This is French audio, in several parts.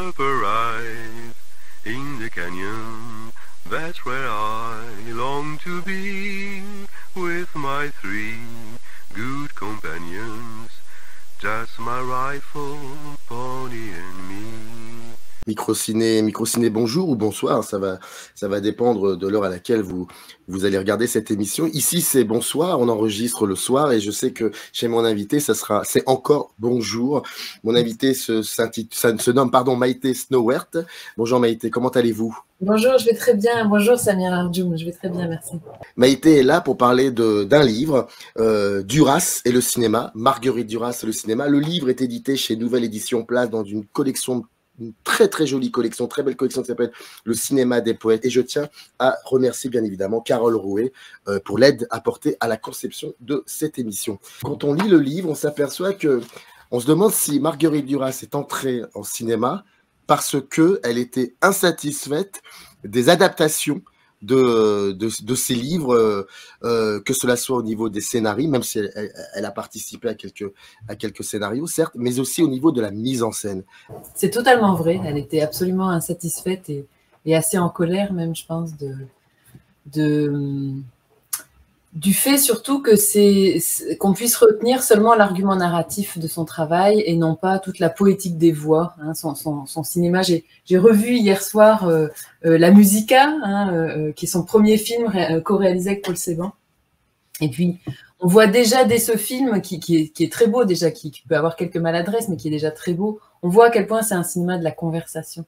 up arise in the canyon. That's where I long to be with my three good companions. Just my rifle, pony and me. Microciné, bonjour ou bonsoir, ça va dépendre de l'heure à laquelle vous allez regarder cette émission. Ici, c'est bonsoir, on enregistre le soir et je sais que chez mon invité, c'est encore bonjour. Mon invité se nomme Maïté Snowert. Bonjour Maïté, comment allez-vous? Bonjour, je vais très bien. Bonjour Samir Arjoum, je vais très bien, merci. Maïté est là pour parler d'un livre, Duras et le cinéma, Marguerite Duras et le cinéma. Le livre est édité chez Nouvelle Édition Place dans une collection, une très très jolie collection, très belle collection qui s'appelle Le cinéma des poètes. Et je tiens à remercier bien évidemment Carole Rouet pour l'aide apportée à la conception de cette émission. Quand on lit le livre, on s'aperçoit on se demande si Marguerite Duras est entrée en cinéma parce qu'elle était insatisfaite des adaptations de ces livres, que cela soit au niveau des scénarios, même si elle a participé à quelques scénarios, certes, mais aussi au niveau de la mise en scène. C'est totalement vrai, elle était absolument insatisfaite et assez en colère même, je pense, du fait surtout que qu'on puisse retenir seulement l'argument narratif de son travail et non pas toute la poétique des voix, hein, son cinéma. J'ai revu hier soir La Musica, qui est son premier film co-réalisé avec Paul Ceban. Et puis, on voit déjà dès ce film, qui est très beau déjà, qui peut avoir quelques maladresses, mais qui est déjà très beau, on voit à quel point c'est un cinéma de la conversation.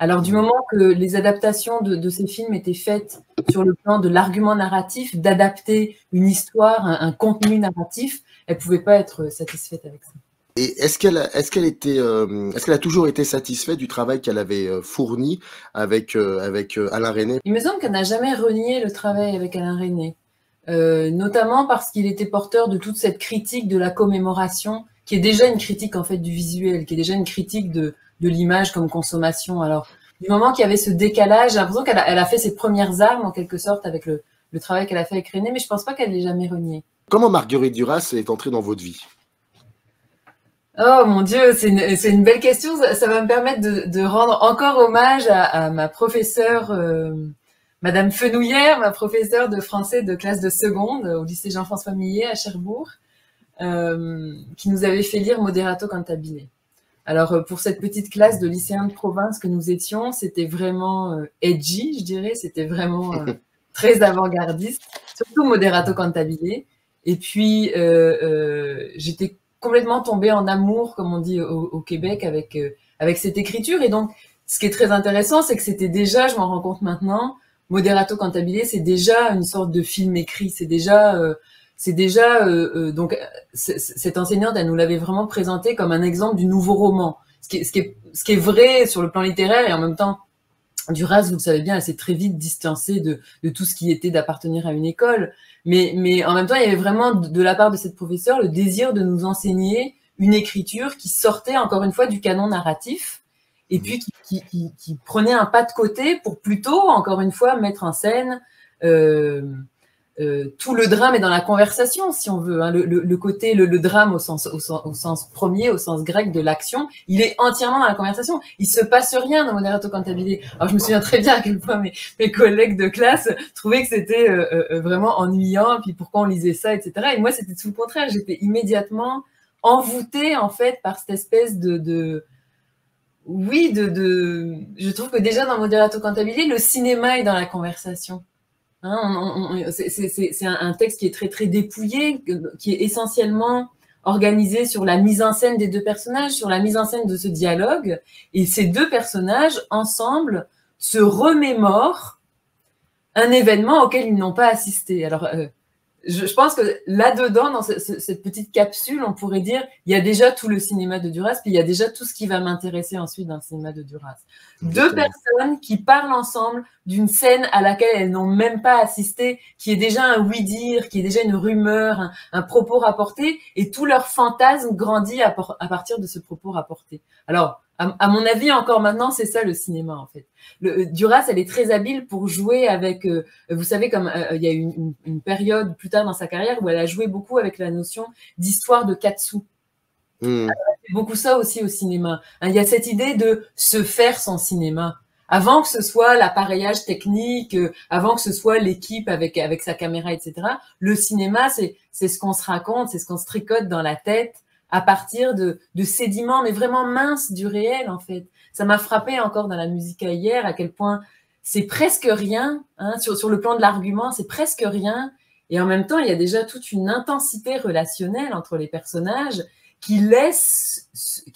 Alors, du moment que les adaptations de ces films étaient faites sur le plan de l'argument narratif, d'adapter une histoire, un contenu narratif, elle ne pouvait pas être satisfaite avec ça. Et est-ce qu'elle a toujours été satisfaite du travail qu'elle avait fourni avec Alain Resnais? Il me semble qu'elle n'a jamais renié le travail avec Alain Resnais, notamment parce qu'il était porteur de toute cette critique de la commémoration, qui est déjà une critique en fait du visuel, qui est déjà une critique de l'image comme consommation. Alors, du moment qu'il y avait ce décalage, j'ai l'impression qu'elle a fait ses premières armes, en quelque sorte, avec le travail qu'elle a fait avec Resnais, mais je ne pense pas qu'elle l'ait jamais renié. Comment Marguerite Duras est entrée dans votre vie? Oh mon Dieu, c'est une belle question. Ça va me permettre de rendre encore hommage à ma professeure, Madame Fenouillère, ma professeure de français de classe de seconde au lycée Jean-François Millet à Cherbourg, qui nous avait fait lire Moderato Cantabile. Alors, pour cette petite classe de lycéens de province que nous étions, c'était vraiment edgy, je dirais. C'était vraiment très avant-gardiste, surtout Moderato Cantabile. Et puis, j'étais complètement tombée en amour, comme on dit au Québec, avec cette écriture. Et donc, ce qui est très intéressant, c'est que c'était déjà, je m'en rends compte maintenant, Moderato Cantabile, c'est déjà une sorte de film écrit. C'est déjà donc cette enseignante, elle nous l'avait vraiment présenté comme un exemple du nouveau roman, ce qui est vrai sur le plan littéraire, et en même temps, Duras, vous le savez bien, elle s'est très vite distancée de tout ce qui était d'appartenir à une école, mais en même temps, il y avait vraiment de la part de cette professeure le désir de nous enseigner une écriture qui sortait encore une fois du canon narratif, et puis qui prenait un pas de côté pour plutôt, encore une fois, mettre en scène tout le drame est dans la conversation, si on veut, hein. Le côté, le drame au sens premier, au sens grec de l'action, il est entièrement dans la conversation. Il se passe rien dans Moderato Cantabile. Alors, je me souviens très bien à quel point mes collègues de classe trouvaient que c'était vraiment ennuyant, puis pourquoi on lisait ça, etc. Et moi, c'était tout le contraire. J'étais immédiatement envoûtée, en fait, par cette espèce je trouve que déjà dans Moderato Cantabile, le cinéma est dans la conversation. Hein, c'est un texte qui est très très dépouillé, qui est essentiellement organisé sur la mise en scène des deux personnages, sur la mise en scène de ce dialogue, et ces deux personnages ensemble se remémorent un événement auquel ils n'ont pas assisté. Alors je pense que là-dedans, dans cette petite capsule, on pourrait dire, il y a déjà tout le cinéma de Duras, puis il y a déjà tout ce qui va m'intéresser ensuite dans le cinéma de Duras. Deux personnes qui parlent ensemble d'une scène à laquelle elles n'ont même pas assisté, qui est déjà un oui-dire, qui est déjà une rumeur, un propos rapporté, et tout leur fantasme grandit à partir de ce propos rapporté. Alors, à mon avis, encore maintenant, c'est ça le cinéma, en fait. Duras, elle est très habile pour jouer avec, vous savez, comme il y a eu une période plus tard dans sa carrière où elle a joué beaucoup avec la notion d'histoire de Katsu. C'est beaucoup ça aussi au cinéma. Hein, il y a cette idée de se faire son cinéma. Avant que ce soit l'appareillage technique, avant que ce soit l'équipe avec sa caméra, etc. Le cinéma, c'est ce qu'on se raconte, c'est ce qu'on se tricote dans la tête à partir de sédiments, mais vraiment minces du réel, en fait. Ça m'a frappé encore dans la musique hier, à quel point c'est presque rien, hein, sur le plan de l'argument, c'est presque rien. Et en même temps, il y a déjà toute une intensité relationnelle entre les personnages qui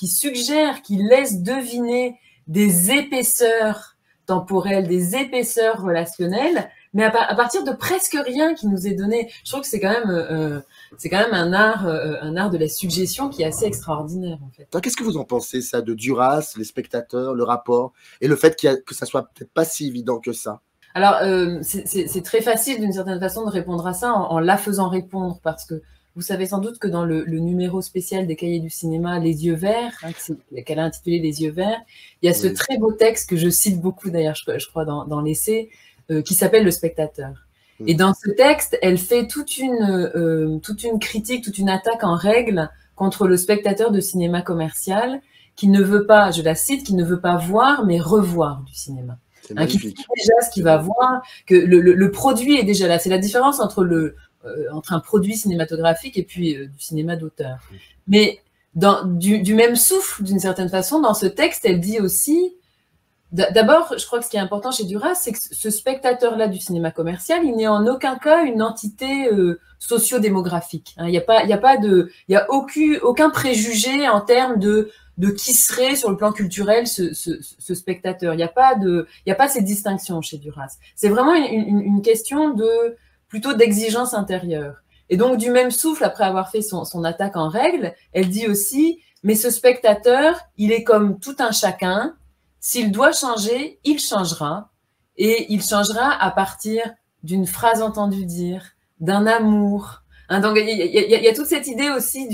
suggère, qui laisse deviner des épaisseurs temporelles, des épaisseurs relationnelles, mais à partir de presque rien qui nous est donné. Je trouve que c'est quand même un art de la suggestion qui est assez extraordinaire, en fait. Qu'est-ce que vous en pensez, ça, de Duras, les spectateurs, le rapport, et le fait que ça soit peut-être pas si évident que ça? Alors, c'est très facile d'une certaine façon de répondre à ça en la faisant répondre, parce que vous savez sans doute que dans le numéro spécial des Cahiers du cinéma, Les yeux verts, hein, qu'elle a intitulé Les yeux verts, il y a ce très beau texte que je cite beaucoup d'ailleurs, je crois, dans l'essai, qui s'appelle Le spectateur. Et dans ce texte, elle fait toute une critique, toute une attaque en règle contre le spectateur de cinéma commercial qui ne veut pas, je la cite, qui ne veut pas voir mais revoir du cinéma. Hein, qui sait déjà ce qu'il va voir, que le produit est déjà là. C'est la différence entre un produit cinématographique et puis du cinéma d'auteur. Mais du même souffle, d'une certaine façon, dans ce texte, elle dit aussi, d'abord, je crois que ce qui est important chez Duras, c'est que ce spectateur-là du cinéma commercial, il n'est en aucun cas une entité socio-démographique. Hein. Il n'y a aucun préjugé en termes de qui serait sur le plan culturel ce spectateur. Il n'y a pas ces distinctions chez Duras. C'est vraiment une question plutôt d'exigence intérieure. Et donc, du même souffle, après avoir fait son attaque en règle, elle dit aussi, mais ce spectateur, il est comme tout un chacun. S'il doit changer, il changera. Et il changera à partir d'une phrase entendue dire, d'un amour. Hein, donc, il y a toute cette idée aussi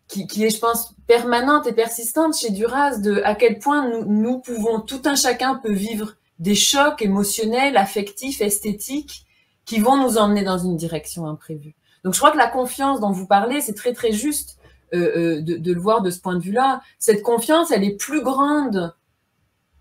qui est, je pense, permanente et persistante chez Duras, de à quel point nous pouvons, tout un chacun peut vivre des chocs émotionnels, affectifs, esthétiques, qui vont nous emmener dans une direction imprévue. Donc, je crois que la confiance dont vous parlez, c'est très, très juste de le voir de ce point de vue-là. Cette confiance, elle est plus grande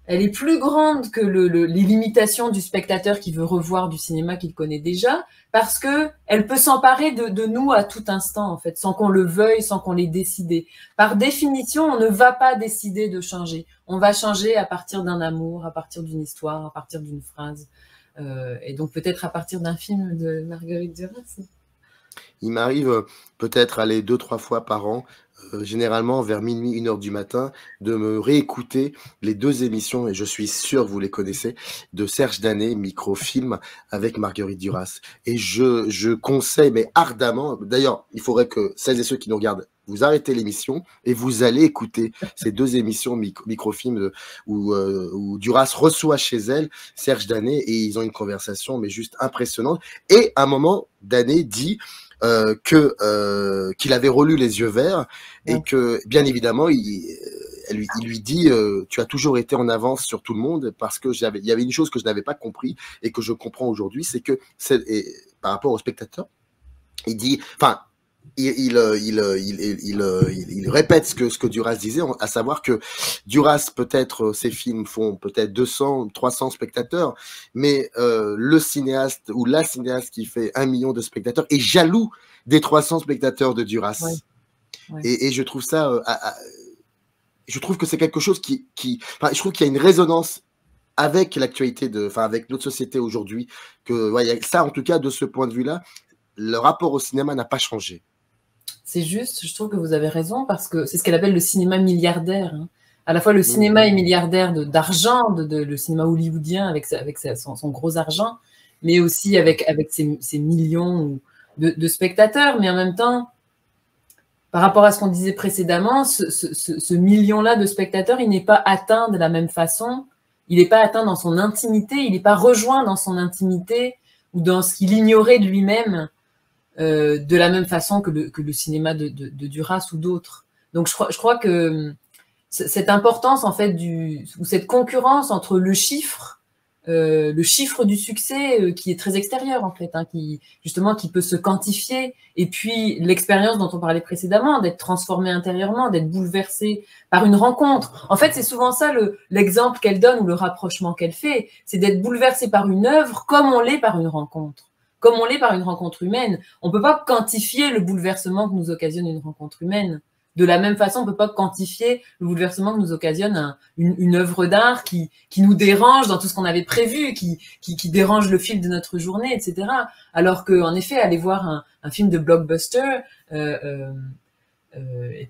que les limitations du spectateur qui veut revoir du cinéma qu'il connaît déjà, parce que elle peut s'emparer de nous à tout instant, en fait, sans qu'on le veuille, sans qu'on l'ait décidé. Par définition, on ne va pas décider de changer. On va changer à partir d'un amour, à partir d'une histoire, à partir d'une phrase, et donc peut-être à partir d'un film de Marguerite Duras. Il m'arrive peut-être aller 2-3 fois par an, généralement vers minuit, 1h du matin, de me réécouter les 2 émissions, et je suis sûr que vous les connaissez, de Serge Danet, Microfilm, avec Marguerite Duras. Et je conseille, mais ardemment, d'ailleurs, il faudrait que celles et ceux qui nous regardent, vous arrêtez l'émission et vous allez écouter ces 2 émissions Microfilm où Duras reçoit chez elle Serge Danet, et ils ont une conversation mais juste impressionnante. Et à un moment, Danet dit qu'il avait relu Les yeux verts, et que bien évidemment il lui dit tu as toujours été en avance sur tout le monde, parce que il y avait une chose que je n'avais pas compris et que je comprends aujourd'hui, c'est que par rapport au spectateur, il dit, enfin, il répète ce que Duras disait, à savoir que Duras, peut-être, ses films font peut-être 200, 300 spectateurs, mais le cinéaste ou la cinéaste qui fait 1 million de spectateurs est jaloux des 300 spectateurs de Duras. Ouais. Ouais. Et je trouve ça, je trouve que c'est quelque chose enfin, je trouve qu'il y a une résonance avec l'actualité avec notre société aujourd'hui, que ouais, ça, en tout cas, de ce point de vue-là, le rapport au cinéma n'a pas changé. C'est juste, je trouve que vous avez raison, parce que c'est ce qu'elle appelle le cinéma milliardaire. Hein. À la fois, le cinéma est milliardaire d'argent, le cinéma hollywoodien avec son gros argent, mais aussi avec ses millions de spectateurs. Mais en même temps, par rapport à ce qu'on disait précédemment, ce million-là de spectateurs, il n'est pas atteint de la même façon. Il n'est pas atteint dans son intimité, il n'est pas rejoint dans son intimité ou dans ce qu'il ignorait de lui-même. De la même façon que le cinéma de Duras ou d'autres. Donc je crois que cette importance en fait ou cette concurrence entre le chiffre le chiffre du succès qui est très extérieur en fait, hein, qui peut se quantifier, et puis l'expérience dont on parlait précédemment, d'être transformé intérieurement, d'être bouleversé par une rencontre. En fait, c'est souvent ça l'exemple qu'elle donne ou le rapprochement qu'elle fait, c'est d'être bouleversé par une œuvre comme on l'est par une rencontre. Comme on l'est par une rencontre humaine. On ne peut pas quantifier le bouleversement que nous occasionne une rencontre humaine. De la même façon, on ne peut pas quantifier le bouleversement que nous occasionne une œuvre d'art qui nous dérange dans tout ce qu'on avait prévu, qui dérange le fil de notre journée, etc. Alors qu'en effet, aller voir un film de blockbuster, et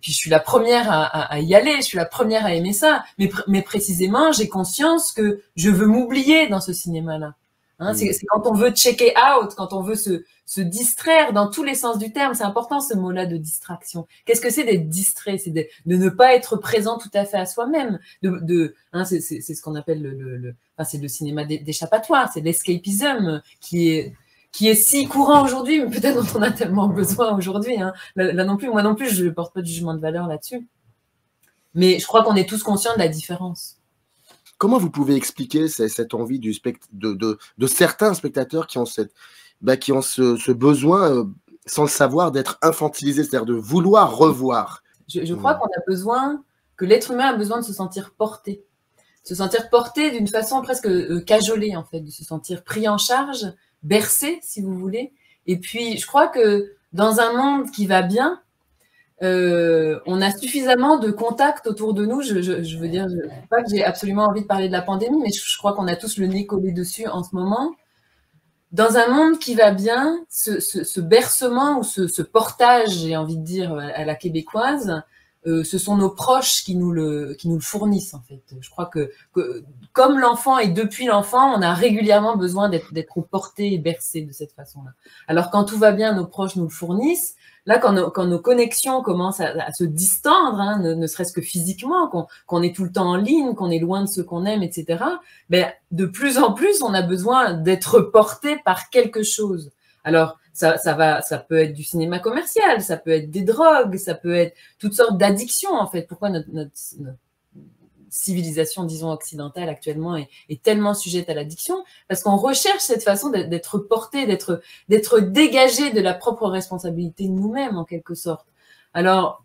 puis je suis la première à y aller, je suis la première à aimer ça, mais précisément, j'ai conscience que je veux m'oublier dans ce cinéma-là. Hein, c'est quand on veut checker out, quand on veut se distraire dans tous les sens du terme. C'est important ce mot-là de distraction. Qu'est-ce que c'est d'être distrait? C'est de ne pas être présent tout à fait à soi-même. Hein, c'est ce qu'on appelle c'est le cinéma d'échappatoire, c'est l'escapism qui est si courant aujourd'hui, mais peut-être dont on a tellement besoin aujourd'hui. Hein. Là non plus, moi non plus, je ne porte pas de jugement de valeur là-dessus. Mais je crois qu'on est tous conscients de la différence. Comment vous pouvez expliquer cette envie de certains spectateurs qui ont ce besoin, sans le savoir, d'être infantilisés, c'est-à-dire de vouloir revoir? Je crois que l'être humain a besoin de se sentir porté. Se sentir porté d'une façon presque cajolée, en fait, de se sentir pris en charge, bercé, si vous voulez. Et puis, je crois que dans un monde qui va bien, on a suffisamment de contacts autour de nous. Je veux dire, pas que j'ai absolument envie de parler de la pandémie, mais je crois qu'on a tous le nez collé dessus en ce moment. Dans un monde qui va bien, ce bercement ou ce portage, j'ai envie de dire, à la québécoise, ce sont nos proches qui nous le fournissent, en fait. Je crois que comme l'enfant et depuis l'enfant, on a régulièrement besoin d'être porté et bercé de cette façon-là. Alors, quand tout va bien, nos proches nous le fournissent. Là, quand nos connexions commencent à se distendre, hein, ne serait-ce que physiquement, qu'on est tout le temps en ligne, qu'on est loin de ceux qu'on aime, etc., ben, de plus en plus, on a besoin d'être porté par quelque chose. Alors, ça peut être du cinéma commercial, ça peut être des drogues, ça peut être toutes sortes d'addictions, en fait. Pourquoi notre civilisation, disons, occidentale actuellement est tellement sujette à l'addiction? Parce qu'on recherche cette façon d'être porté, d'être dégagé de la propre responsabilité de nous-mêmes, en quelque sorte. Alors,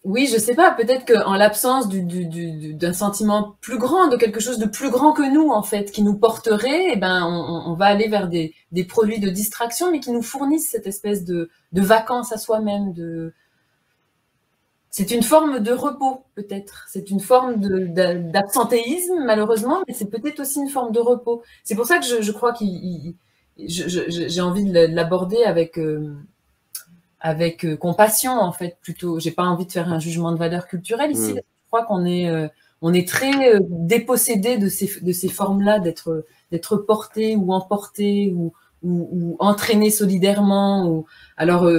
oui, je sais pas, peut-être qu'en l'absence d'un sentiment plus grand, de quelque chose de plus grand que nous, en fait, qui nous porterait, eh ben, on va aller vers des produits de distraction, mais qui nous fournissent cette espèce de vacances à soi-même, c'est une forme de repos, peut-être. C'est une forme d'absentéisme, malheureusement, mais c'est peut-être aussi une forme de repos. C'est pour ça que je crois j'ai envie de l'aborder avec compassion, en fait, plutôt. J'ai pas envie de faire un jugement de valeur culturelle ici. Je crois qu'on est très dépossédé de ces formes-là, d'être porté ou emporté ou entraîné solidairement. Alors,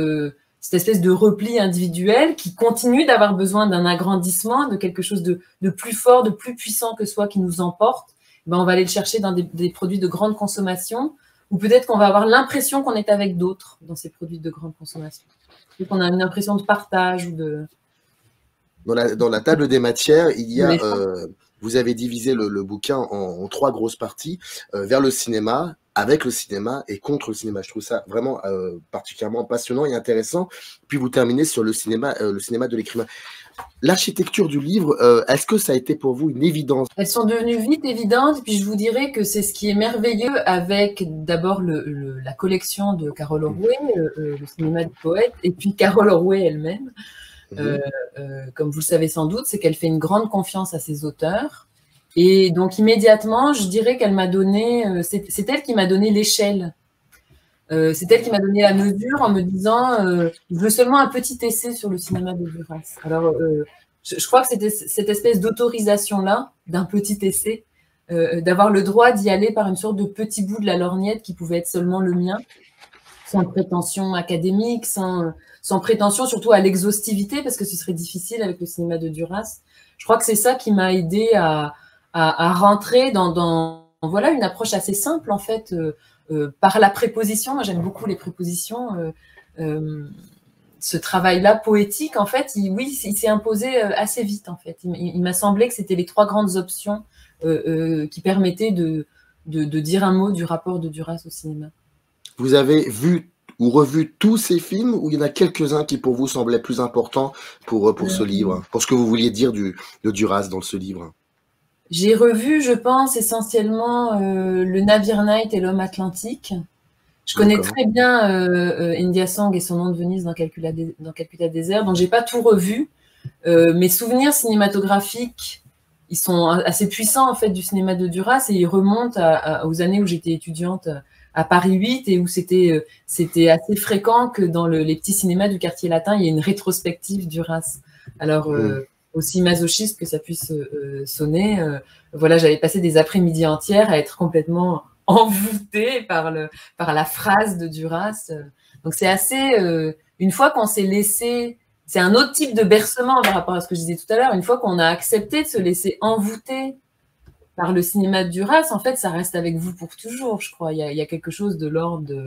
cette espèce de repli individuel qui continue d'avoir besoin d'un agrandissement, de quelque chose de plus fort, de plus puissant que soi qui nous emporte, ben on va aller le chercher dans des produits de grande consommation, ou peut-être qu'on va avoir l'impression qu'on est avec d'autres dans ces produits de grande consommation. Et qu'on a une impression de partage ou de... Dans la table des matières, il y a... vous avez divisé le bouquin en 3 grosses parties, vers le cinéma, avec le cinéma et contre le cinéma. Je trouve ça vraiment particulièrement passionnant et intéressant. Puis vous terminez sur le cinéma de l'écrivain. L'architecture du livre, est-ce que ça a été pour vous une évidence? Elles sont devenues vite évidentes, et puis je vous dirais que c'est ce qui est merveilleux avec d'abord la collection de Carol Orway, le cinéma du poète, et puis Carol Orway elle-même. Comme vous le savez sans doute, c'est qu'elle fait une grande confiance à ses auteurs. Et donc immédiatement, je dirais qu'elle m'a donné, c'est elle qui m'a donné l'échelle. C'est elle qui m'a donné la mesure en me disant je veux seulement un petit essai sur le cinéma de Duras. Alors, je crois que c'était cette espèce d'autorisation-là, d'un petit essai, d'avoir le droit d'y aller par une sorte de petit bout de la lorgnette qui pouvait être seulement le mien, sans prétention académique, sans prétention surtout à l'exhaustivité, parce que ce serait difficile avec le cinéma de Duras. Je crois que c'est ça qui m'a aidé à rentrer dans voilà, une approche assez simple, en fait, par la préposition. Moi, j'aime beaucoup les prépositions. ce travail-là poétique, en fait, il s'est imposé assez vite, en fait. Il m'a semblé que c'était les 3 grandes options qui permettaient de dire un mot du rapport de Duras au cinéma. Vous avez vu ou revu tous ces films, ou il y en a quelques-uns qui pour vous semblaient plus importants pour ce livre, pour ce que vous vouliez dire de Duras dans ce livre? J'ai revu, je pense, essentiellement Le Navire Night et L'Homme Atlantique. Je connais très bien India Song et Son nom de Venise dans Calcutta Désert, donc j'ai pas tout revu. Mes souvenirs cinématographiques, ils sont assez puissants en fait du cinéma de Duras, et ils remontent aux années où j'étais étudiante à Paris 8 et où c'était assez fréquent que dans les petits cinémas du quartier latin, il y ait une rétrospective Duras. Alors aussi masochiste que ça puisse sonner, voilà, j'avais passé des après-midi entières à être complètement envoûtée par la phrase de Duras. Donc c'est assez, une fois qu'on s'est laissé, c'est un autre type de bercement par rapport à ce que je disais tout à l'heure, une fois qu'on a accepté de se laisser envoûter par le cinéma de Duras, en fait, ça reste avec vous pour toujours, je crois. Il y a quelque chose de l'ordre de...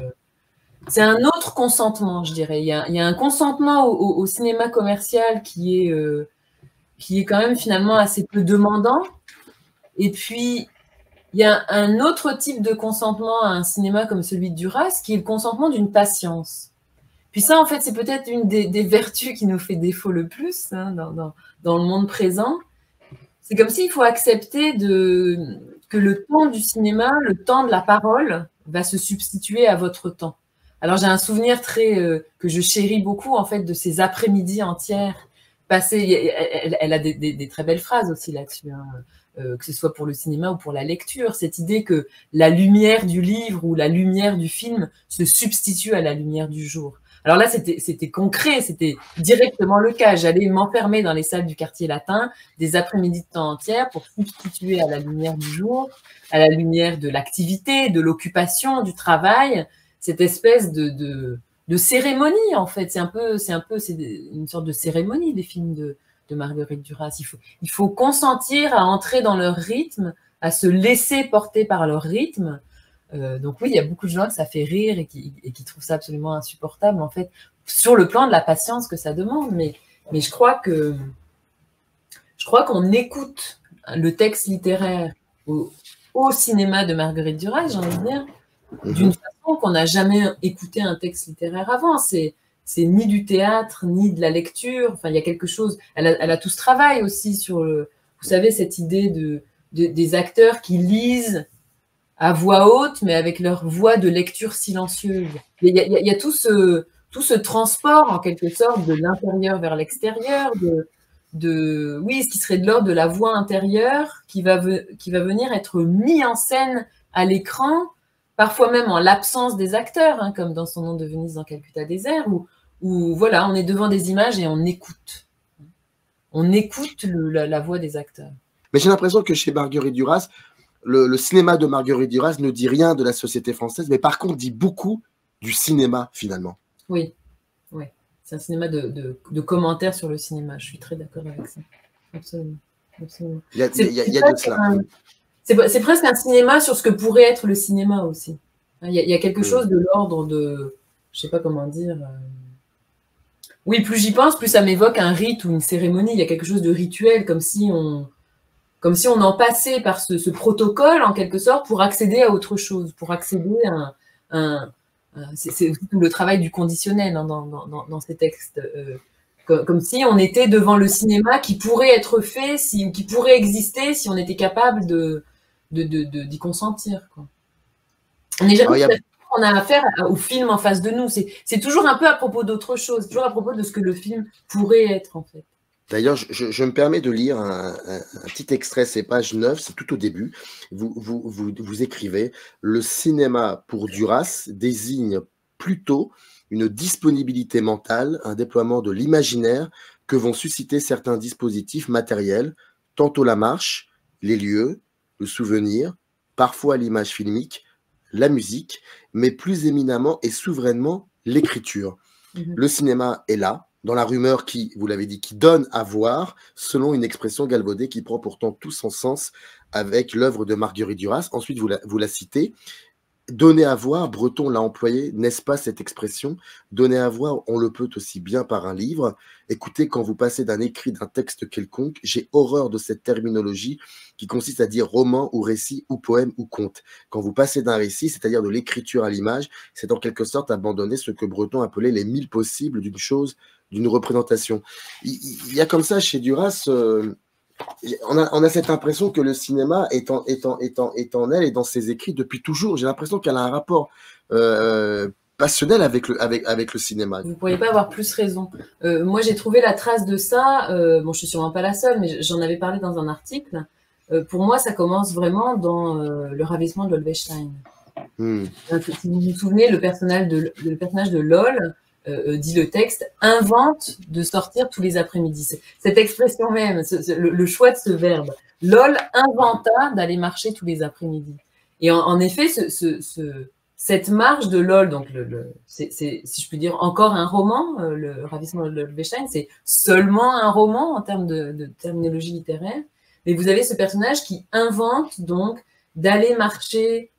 C'est un autre consentement, je dirais. Il y a un consentement au cinéma commercial qui est quand même finalement assez peu demandant. Et puis, il y a un autre type de consentement à un cinéma comme celui de Duras, qui est le consentement d'une patience. Puis ça, en fait, c'est peut-être une des vertus qui nous fait défaut le plus hein, dans le monde présent. C'est comme s'il faut accepter que le temps du cinéma, le temps de la parole, va se substituer à votre temps. Alors, j'ai un souvenir que je chéris beaucoup, en fait, de ces après-midi entières passées. Elle a des très belles phrases aussi là-dessus, hein, que ce soit pour le cinéma ou pour la lecture. Cette idée que la lumière du livre ou la lumière du film se substitue à la lumière du jour. Alors là, c'était concret, c'était directement le cas. J'allais m'enfermer dans les salles du quartier latin des après-midi de temps entière pour substituer à la lumière du jour, à la lumière de l'activité, de l'occupation, du travail, cette espèce de cérémonie, en fait. C'est une sorte de cérémonie, les films de Marguerite Duras. Il faut consentir à entrer dans leur rythme, à se laisser porter par leur rythme. Donc oui, il y a beaucoup de gens que ça fait rire et qui trouvent ça absolument insupportable, en fait, sur le plan de la patience que ça demande. Mais je crois qu'on écoute le texte littéraire au cinéma de Marguerite Duras, j'ai envie de dire, d'une façon qu'on n'a jamais écouté un texte littéraire avant. C'est ni du théâtre, ni de la lecture. Enfin, il y a quelque chose... Elle a tout ce travail aussi sur vous savez, cette idée des acteurs qui lisent à voix haute, mais avec leur voix de lecture silencieuse. Il y a tout ce transport, en quelque sorte, de l'intérieur vers l'extérieur, oui, ce qui serait de l'ordre de la voix intérieure, qui va venir être mis en scène à l'écran, parfois même en l'absence des acteurs, hein, comme dans Son nom de Venise dans Calcutta Désert, où voilà, on est devant des images et on écoute. On écoute la voix des acteurs. Mais j'ai l'impression que chez Marguerite Duras, le cinéma de Marguerite Duras ne dit rien de la société française, mais par contre dit beaucoup du cinéma, finalement. Oui. C'est un cinéma de commentaires sur le cinéma. Je suis très d'accord avec ça. Absolument. Il y a de cela. C'est presque un cinéma sur ce que pourrait être le cinéma aussi. Il y a quelque chose de l'ordre de... Je ne sais pas comment dire... Oui, plus j'y pense, plus ça m'évoque un rite ou une cérémonie. Il y a quelque chose de rituel, comme si on en passait par ce protocole, en quelque sorte, pour accéder à autre chose, pour accéder à c'est tout le travail du conditionnel hein, dans ces textes. Comme si on était devant le cinéma qui pourrait être fait, ou qui pourrait exister si on était capable d'y consentir. Quoi. On n'est jamais on a affaire au film en face de nous. C'est toujours un peu à propos d'autre chose, toujours à propos de ce que le film pourrait être, en fait. D'ailleurs, je me permets de lire un petit extrait, c'est page 9, c'est tout au début. Vous écrivez « Le cinéma pour Duras désigne plutôt une disponibilité mentale, un déploiement de l'imaginaire que vont susciter certains dispositifs matériels, tantôt la marche, les lieux, le souvenir, parfois l'image filmique, la musique, mais plus éminemment et souverainement l'écriture. Le cinéma est là, dans la rumeur qui, vous l'avez dit, qui donne à voir, selon une expression galvaudée qui prend pourtant tout son sens avec l'œuvre de Marguerite Duras. Ensuite, vous la citez. Donner à voir, Breton l'a employé, n'est-ce pas cette expression? Donner à voir, on le peut aussi bien par un livre. Écoutez, quand vous passez d'un écrit d'un texte quelconque, j'ai horreur de cette terminologie qui consiste à dire roman ou récit ou poème ou conte. Quand vous passez d'un récit, c'est-à-dire de l'écriture à l'image, c'est en quelque sorte abandonner ce que Breton appelait les 1000 possibles d'une chose, d'une représentation. Il y a comme ça chez Duras... on a cette impression que le cinéma est en elle et dans ses écrits depuis toujours. J'ai l'impression qu'elle a un rapport passionnel avec le cinéma. Vous ne pourriez pas avoir plus raison. Moi, j'ai trouvé la trace de ça. Bon, je suis sûrement pas la seule, mais j'en avais parlé dans un article. Pour moi, ça commence vraiment dans Le ravissement de Lolwestein. Si vous vous souvenez, le personnage de Lol, dit le texte, invente de sortir tous les après-midi. Cette expression même, le choix de ce verbe. Lol inventa d'aller marcher tous les après-midi. Et en effet, cette marche de Lol, donc c'est, si je puis dire, encore un roman, Le ravissement de Lolwestein, c'est seulement un roman en termes de terminologie littéraire. Mais vous avez ce personnage qui invente donc d'aller marcher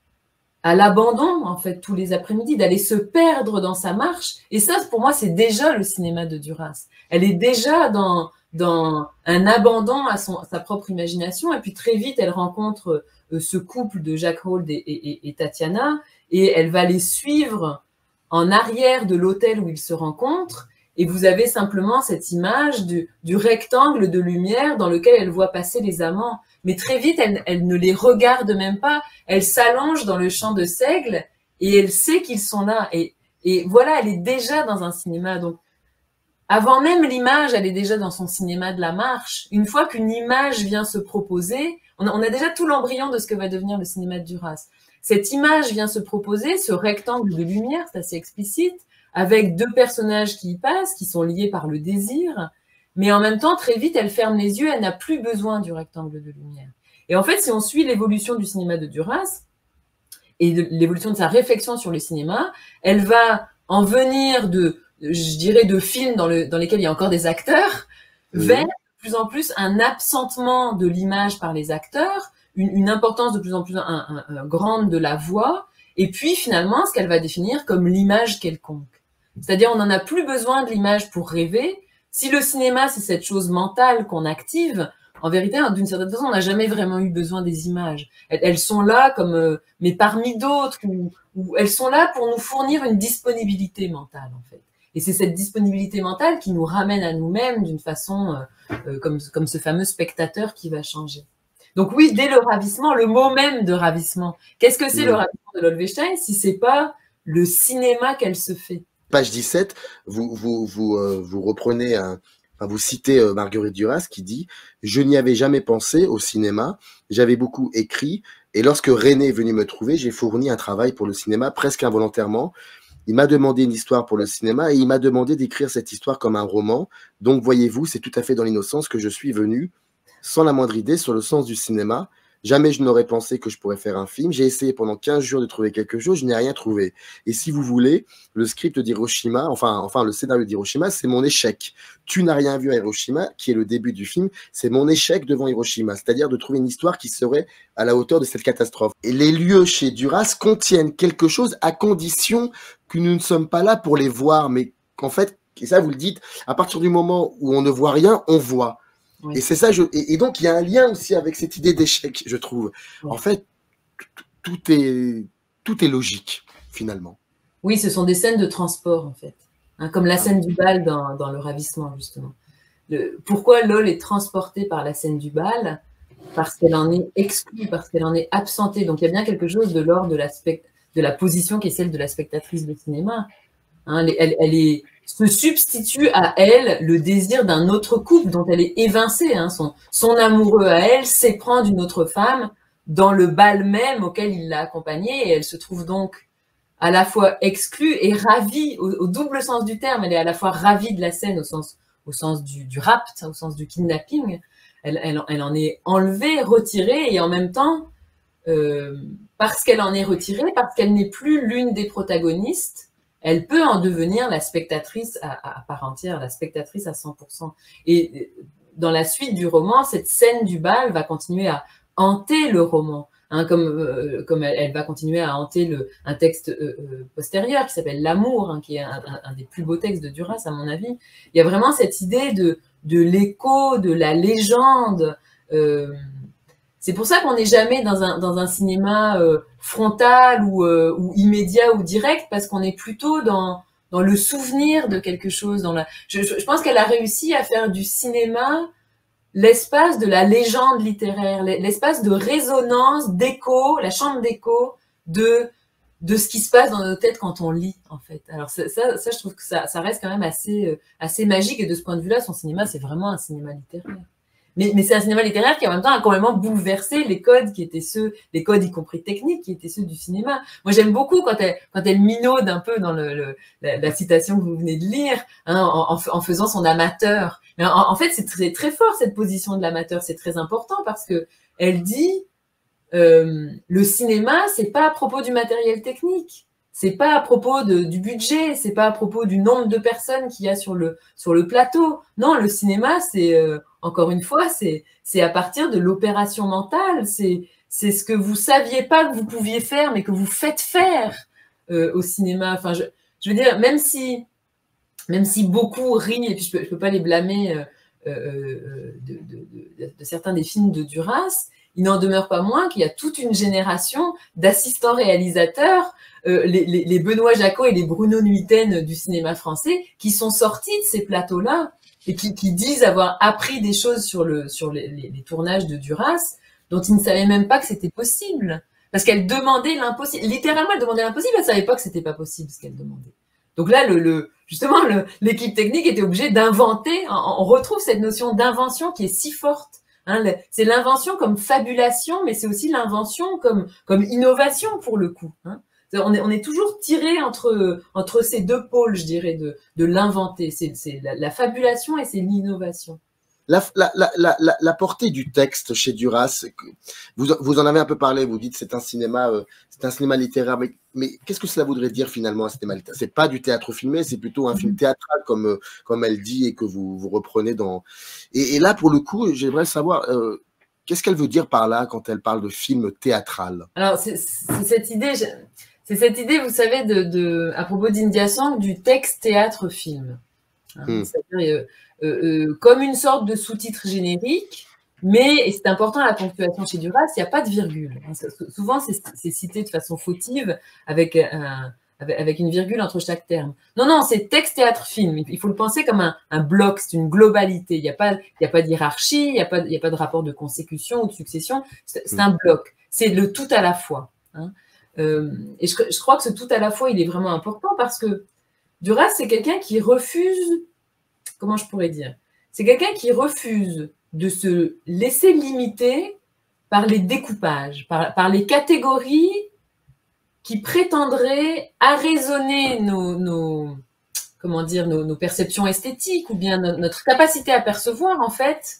à l'abandon, en fait, tous les après-midi, d'aller se perdre dans sa marche. Et ça, pour moi, c'est déjà le cinéma de Duras. Elle est déjà dans un abandon à sa propre imagination. Et puis, très vite, elle rencontre ce couple de Jacques Hold et Tatiana, et elle va les suivre en arrière de l'hôtel où ils se rencontrent. Et vous avez simplement cette image du rectangle de lumière dans lequel elle voit passer les amants. Mais très vite, elle ne les regarde même pas. Elle s'allonge dans le champ de seigle et elle sait qu'ils sont là. Et voilà, elle est déjà dans un cinéma. Donc, avant même l'image, elle est déjà dans son cinéma de la marche. Une fois qu'une image vient se proposer, on a déjà tout l'embryon de ce que va devenir le cinéma de Duras. Cette image vient se proposer, ce rectangle de lumière, c'est assez explicite, avec deux personnages qui y passent, qui sont liés par le désir. Mais en même temps, très vite, elle ferme les yeux, elle n'a plus besoin du rectangle de lumière. Et en fait, si on suit l'évolution du cinéma de Duras et l'évolution de sa réflexion sur le cinéma, elle va en venir je dirais, de films dans lesquels il y a encore des acteurs, vers de plus en plus un absentement de l'image par les acteurs, une importance de plus en plus grande de la voix, et puis finalement, ce qu'elle va définir comme l'image quelconque. C'est-à-dire, on n'en a plus besoin de l'image pour rêver. Si le cinéma, c'est cette chose mentale qu'on active, en vérité, d'une certaine façon, on n'a jamais vraiment eu besoin des images. Elles sont là mais parmi d'autres, ou elles sont là pour nous fournir une disponibilité mentale, en fait. Et c'est cette disponibilité mentale qui nous ramène à nous-mêmes d'une façon comme ce fameux spectateur qui va changer. Donc oui, dès le ravissement, le mot même de ravissement. Qu'est-ce que c'est le ravissement de Lolwestein si c'est pas le cinéma qu'elle se fait? Page 17, vous reprenez, vous citez Marguerite Duras qui dit « Je n'y avais jamais pensé au cinéma, j'avais beaucoup écrit, et lorsque René est venu me trouver, j'ai fourni un travail pour le cinéma presque involontairement. Il m'a demandé une histoire pour le cinéma et il m'a demandé d'écrire cette histoire comme un roman. Donc voyez-vous, c'est tout à fait dans l'innocence que je suis venu, sans la moindre idée sur le sens du cinéma. Jamais je n'aurais pensé que je pourrais faire un film. J'ai essayé pendant 15 jours de trouver quelque chose, je n'ai rien trouvé. Et si vous voulez, le script d'Hiroshima, enfin le scénario d'Hiroshima, c'est mon échec. Tu n'as rien vu à Hiroshima, qui est le début du film, c'est mon échec devant Hiroshima, c'est-à-dire de trouver une histoire qui serait à la hauteur de cette catastrophe. Et les lieux chez Duras contiennent quelque chose à condition que nous ne sommes pas là pour les voir, mais qu'en fait, et ça vous le dites, à partir du moment où on ne voit rien, on voit. Oui. Et c'est ça, et donc il y a un lien aussi avec cette idée d'échec, je trouve. Oui. En fait, tout est logique, finalement. Oui, ce sont des scènes de transport, en fait. Hein, comme la scène du bal dans Le Ravissement, justement. Pourquoi Lol est transportée par la scène du bal? Parce qu'elle en est exclue, parce qu'elle en est absentée. Donc il y a bien quelque chose de l'ordre de la position qui est celle de la spectatrice de cinéma. Hein, elle se substitue à elle le désir d'un autre couple dont elle est évincée. Hein. Son amoureux à elle s'éprend d'une autre femme dans le bal même auquel il l'a accompagnée, et elle se trouve donc à la fois exclue et ravie, au double sens du terme. Elle est à la fois ravie de la scène au sens du rapt, au sens du kidnapping. Elle en est enlevée, retirée, et en même temps, parce qu'elle en est retirée, parce qu'elle n'est plus l'une des protagonistes, elle peut en devenir la spectatrice à part entière, la spectatrice à 100%. Et dans la suite du roman, cette scène du bal va continuer à hanter le roman. hein, comme elle va continuer à hanter un texte postérieur qui s'appelle L'amour, hein, qui est un des plus beaux textes de Duras, à mon avis. Il y a vraiment cette idée de l'écho, de la légende. C'est pour ça qu'on n'est jamais dans un cinéma frontal ou immédiat ou direct, parce qu'on est plutôt dans le souvenir de quelque chose. Je pense qu'elle a réussi à faire du cinéma l'espace de la légende littéraire, l'espace de résonance, d'écho, la chambre d'écho de ce qui se passe dans nos têtes quand on lit, en fait. Alors ça je trouve que ça reste quand même assez magique, et de ce point de vue-là, son cinéma, c'est vraiment un cinéma littéraire. Mais c'est un cinéma littéraire qui, en même temps, a complètement bouleversé les codes qui étaient les codes y compris techniques, qui étaient ceux du cinéma. Moi, j'aime beaucoup quand elle minaude un peu dans la citation que vous venez de lire, hein, en faisant son amateur. Mais en fait, c'est très, très fort, cette position de l'amateur. C'est très important parce que elle dit, le cinéma, c'est pas à propos du matériel technique. C'est pas à propos du budget, c'est pas à propos du nombre de personnes qu'il y a sur le plateau. Non, le cinéma, c'est encore une fois, c'est à partir de l'opération mentale. C'est ce que vous saviez pas que vous pouviez faire, mais que vous faites faire au cinéma. Enfin, je veux dire, même si beaucoup rient, et puis je peux pas les blâmer de certains des films de Duras, il n'en demeure pas moins qu'il y a toute une génération d'assistants réalisateurs, les Benoît Jacot et les Bruno Nuiten du cinéma français, qui sont sortis de ces plateaux-là et qui disent avoir appris des choses sur les tournages de Duras dont ils ne savaient même pas que c'était possible. Parce qu'elle demandait l'impossible. Littéralement, elle demandait l'impossible, elle ne savait pas que c'était pas possible ce qu'elle demandait. Donc là, justement, l'équipe technique était obligée d'inventer. On retrouve cette notion d'invention qui est si forte. Hein, c'est l'invention comme fabulation, mais c'est aussi l'invention comme innovation pour le coup. Hein. On est toujours tiré entre ces deux pôles, je dirais, de l'inventer. C'est la fabulation et c'est l'innovation. La portée du texte chez Duras, vous en avez un peu parlé, vous dites c'est un cinéma littéraire, mais qu'est-ce que cela voudrait dire finalement un cinéma littéraire? C'est pas du théâtre filmé, c'est plutôt un film théâtral comme elle dit et que vous reprenez dans. Et là pour le coup, j'aimerais savoir qu'est-ce qu'elle veut dire par là quand elle parle de film théâtral. Alors c'est cette idée, vous savez, à propos d'India Song, du texte théâtre-film. Hein, c'est-à-dire comme une sorte de sous-titre générique, mais, et c'est important la ponctuation chez Duras, il n'y a pas de virgule. Souvent, c'est cité de façon fautive avec une virgule entre chaque terme. Non, c'est texte, théâtre, film. Il faut le penser comme un bloc, c'est une globalité. Il n'y a pas de hiérarchie, il n'y a pas de rapport de consécution ou de succession. C'est un bloc. C'est le tout à la fois. Hein. Et je crois que ce tout à la fois, il est vraiment important parce que Duras, c'est quelqu'un qui refuse. Comment je pourrais dire? C'est quelqu'un qui refuse de se laisser limiter par les découpages, par les catégories qui prétendraient arraisonner nos perceptions esthétiques ou bien notre capacité à percevoir, en fait,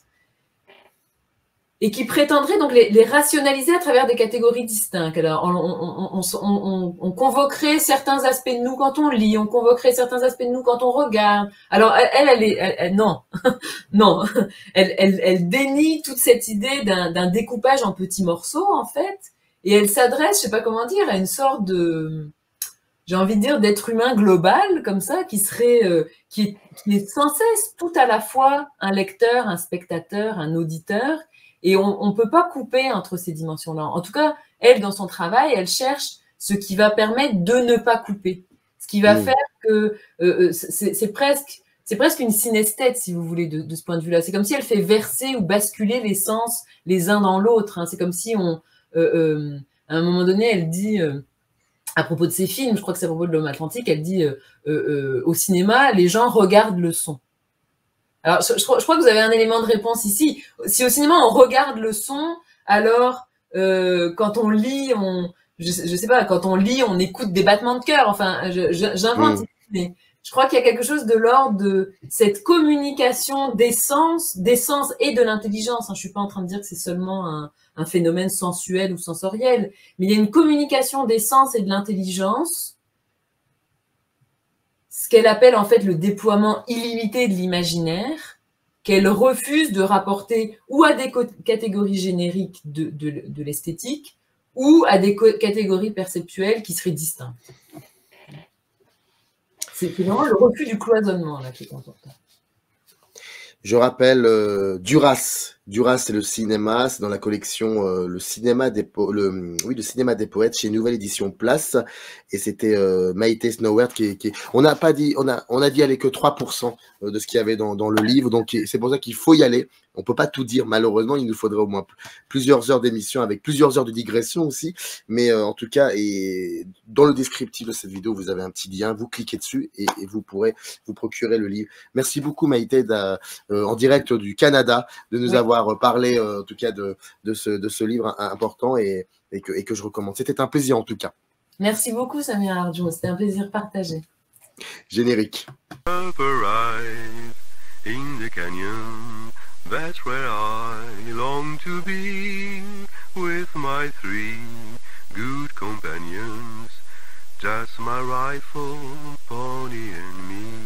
et qui prétendraient donc les rationaliser à travers des catégories distinctes. Alors, on convoquerait certains aspects de nous quand on lit, on convoquerait certains aspects de nous quand on regarde. Alors, elle non, non, elle dénie toute cette idée d'un découpage en petits morceaux, en fait, et elle s'adresse, je sais pas comment dire, à une sorte de, j'ai envie de dire, d'être humain global, comme ça, qui est sans cesse tout à la fois un lecteur, un spectateur, un auditeur. Et on peut pas couper entre ces dimensions-là. En tout cas, elle, dans son travail, elle cherche ce qui va permettre de ne pas couper. Ce qui va faire que c'est presque une synesthète, si vous voulez, de ce point de vue-là. C'est comme si elle fait verser ou basculer les sens les uns dans l'autre. Hein. C'est comme si à un moment donné, elle dit, à propos de ses films, je crois que c'est à propos de L'Homme Atlantique, elle dit au cinéma, les gens regardent le son. Alors, je crois que vous avez un élément de réponse ici. Si au cinéma, on regarde le son, alors, quand on lit, je sais pas, quand on lit, on écoute des battements de cœur. Enfin, j'invente, mais je crois qu'il y a quelque chose de l'ordre de cette communication des sens et de l'intelligence. Je suis pas en train de dire que c'est seulement un phénomène sensuel ou sensoriel, mais il y a une communication des sens et de l'intelligence, ce qu'elle appelle en fait le déploiement illimité de l'imaginaire, qu'elle refuse de rapporter ou à des catégories génériques de l'esthétique, ou à des catégories perceptuelles qui seraient distinctes. C'est vraiment le refus du cloisonnement là, qui est important. Je rappelle Duras. Duras, c'est le cinéma, c'est dans la collection le cinéma des poètes chez Nouvelle Édition Place, et c'était Maïté Snowert qui on n'a pas dit, on a dit aller que 3% de ce qu'il y avait dans le livre, donc c'est pour ça qu'il faut y aller. On peut pas tout dire, malheureusement, il nous faudrait au moins plusieurs heures d'émission avec plusieurs heures de digression aussi, mais en tout cas, et dans le descriptif de cette vidéo, vous avez un petit lien, vous cliquez dessus et vous pourrez vous procurer le livre. Merci beaucoup Maïté en direct du Canada de nous avoir parlé en tout cas de ce livre important et que je recommande. C'était un plaisir en tout cas. Merci beaucoup Samir Ardjoun, c'était un plaisir partagé. Générique. In the canyon, that's where I long to be, with my 3 good companions, just my rifle, pony and me.